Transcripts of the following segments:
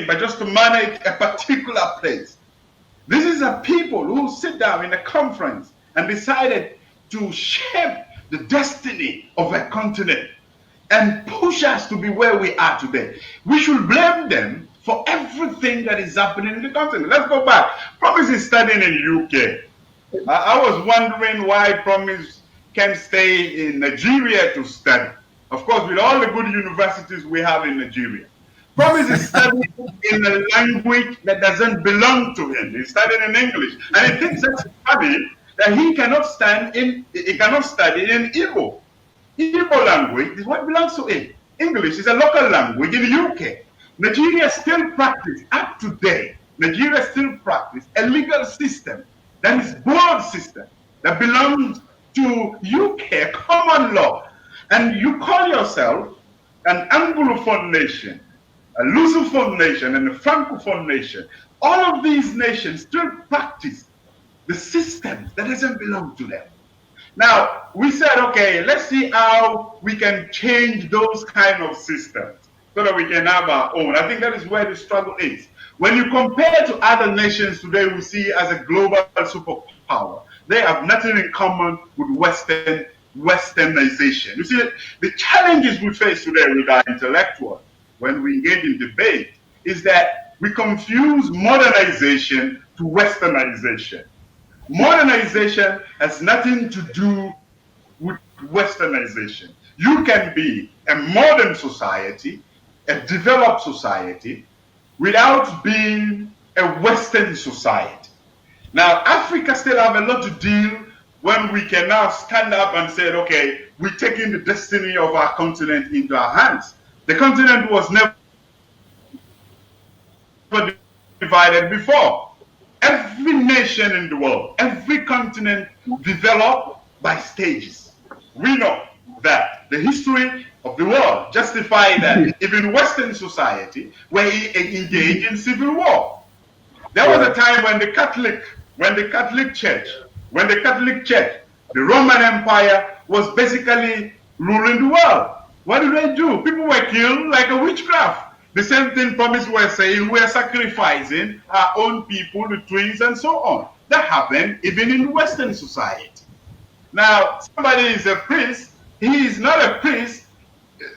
but just to manage a particular place. This is a people who sit down in a conference and decided to shape the destiny of a continent and push us to be where we are today. We should blame them for everything that is happening in the continent. Let's go back. Promise is studying in UK. I was wondering why Promise can stay in Nigeria to study. Of course, with all the good universities we have in Nigeria. Promise is studying in a language that doesn't belong to him. He's studying in English. And he thinks that's funny that he cannot study in Igbo. Igbo language is what belongs to him. English is a local language in the UK. Nigeria still practice, up to date, Nigeria still practice a legal system that is board system that belongs to UK common law. And you call yourself an Anglophone nation, a Lusophone nation, and a Francophone nation. All of these nations still practice the systems that doesn't belong to them. Now, we said, okay, let's see how we can change those kind of systems so that we can have our own. I think that is where the struggle is. When you compare to other nations today we see as a global superpower, they have nothing in common with Westernization. You see, the challenges we face today with our intellectuals when we engage in debate is that we confuse modernization to Westernization. Modernization has nothing to do with Westernization. You can be a modern society, a developed society, without being a Western society. Now, Africa still have a lot to deal when we can now stand up and say, okay, we're taking the destiny of our continent into our hands. The continent was never divided before. Every nation in the world, every continent developed by stages. We know that the history of the world justifies that even Western society were engaged in civil war. There was a time when the Catholic Church, the Roman Empire was basically ruling the world. What did they do? People were killed like a witchcraft. The same thing Promise was saying, we're sacrificing our own people, the twins, and so on. That happened even in Western society. Now, somebody is a priest, he is not a priest,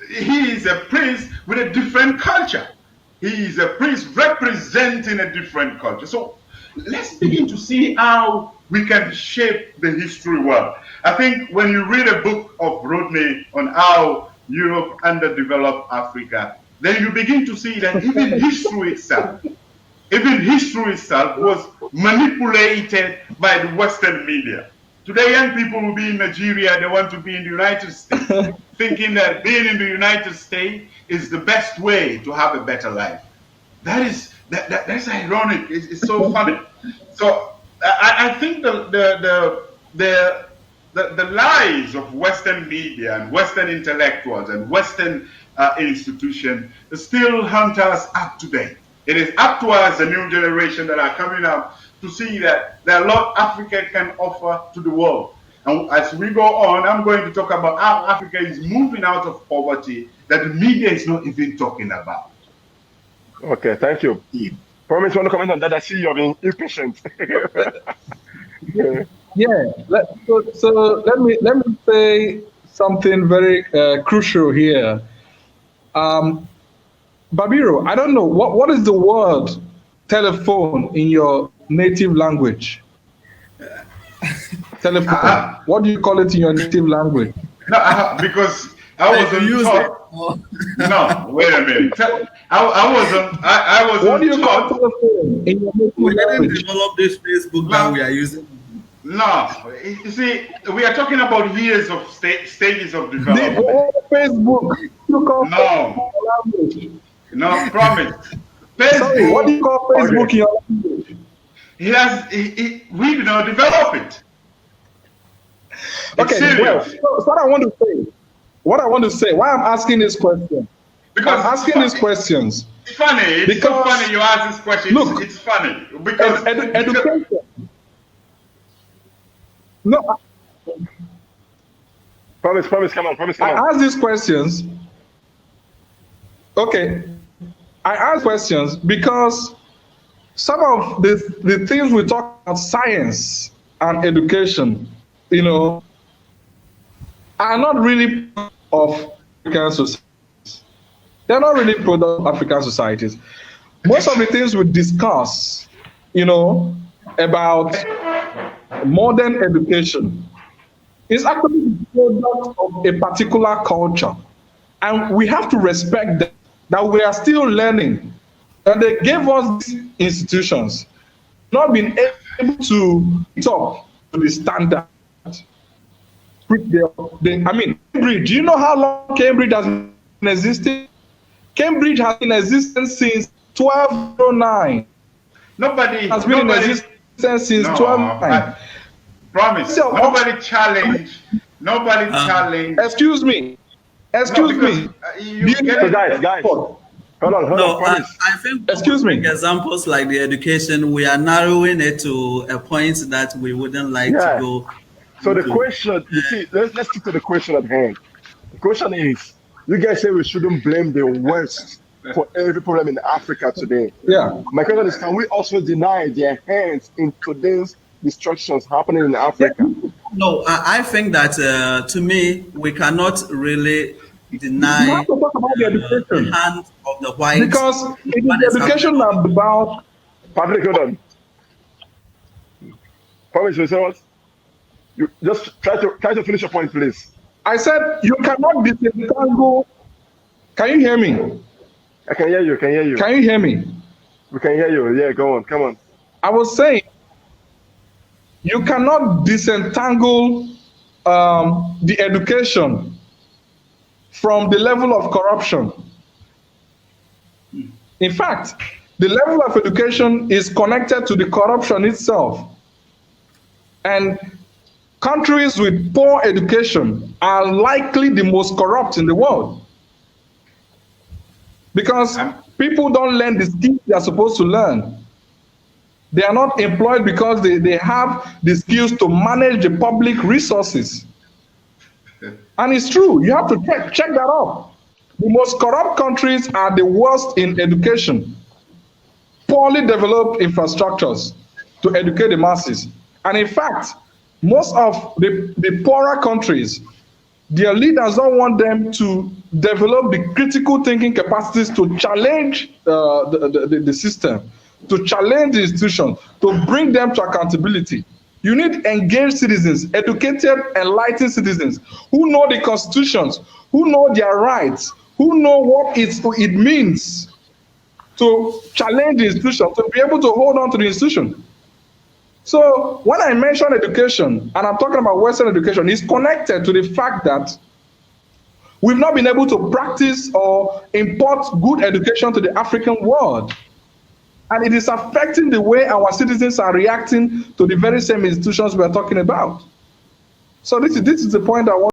he is a priest with a different culture. He is a priest representing a different culture. So let's begin to see how we can shape the history well. I think when you read a book of Rodney on how Europe underdeveloped Africa, then you begin to see that even history itself was manipulated by the Western media. Today, young people will be in Nigeria, they want to be in the United States, thinking that being in the United States is the best way to have a better life. That's ironic. It's so funny. So I think the lies of Western media and Western intellectuals and Western institutions still hunt us up to date. It is up to us, the new generation that are coming up, to see that there are a lot Africa can offer to the world. And as we go on, I'm going to talk about how Africa is moving out of poverty that the media is not even talking about. Okay, thank you. Promise, you want to comment on that? I see you're being impatient. Yeah. So let me say something very crucial here. Babiru, I don't know what is the word telephone in your native language? Telephone. What do you call it in your native language? No, because I wasn't taught. No, wait a minute. I wasn't. What do you call telephone in your native we language? didn't develop this Facebook that we are using. No, you see, we are talking about years of stages of development. Facebook. You call No. language. No, promise. Sorry, Facebook, what do you call Facebook in your language? we did not develop it. It's Okay, well, serious. so what I want to say, why I'm asking this question? Because I'm asking these questions. It's funny. It's so Because- funny you ask this question. Look, it's funny because Education. No, Promise, come on. I ask these questions. Okay, I I ask questions because some of the things we talk about, science and education, you know, are not really of African societies. They're not really product of African societies. Most of the things we discuss, you know, about modern education is actually the product of a particular culture. And we have to respect that we are still learning. And they gave us these institutions, not been able to talk to the standard. I mean, Cambridge, do you know how long Cambridge has been existing? Cambridge has been in existence since 1209. Nobody Has been in existence since 1209. Promise. So, Nobody challenged. Nobody challenged. Excuse me. Excuse me. So guys. Hold on, No, promise. I think Excuse me. examples like the education, we are narrowing it to a point that we wouldn't like to go. So the question, you see, let's stick to the question at hand. The question is, you guys say we shouldn't blame the West for every problem in Africa today. Yeah. My question is, can we also deny their hands in today's destructions happening in Africa? No, I think that to me, we cannot really deny We have to talk about the education. the hand of the whites. Because it is education about. Patrick, hold on. Promise, you say what? You just try to finish your point, please. I said you cannot disentangle. Can you hear me? I can hear you. Can you hear me? We can hear you. Yeah, go on. Come on. I was saying you cannot disentangle the education from the level of corruption. In fact, the level of education is connected to the corruption itself. And countries with poor education are likely the most corrupt in the world. Because people don't learn the skills they are supposed to learn. They are not employed because they have the skills to manage the public resources. And it's true, you have to check that out. The most corrupt countries are the worst in education. Poorly developed infrastructures to educate the masses. And in fact, most of the poorer countries, their leaders don't want them to develop the critical thinking capacities to challenge the system, to challenge the institution, to bring them to accountability. You need engaged citizens, educated, enlightened citizens who know the constitutions, who know their rights, who know what it means to challenge the institution, to be able to hold on to the institution. So when I mention education, and I'm talking about Western education, it's connected to the fact that we've not been able to practice or import good education to the African world. And it is affecting the way our citizens are reacting to the very same institutions we are talking about. So this is the point I want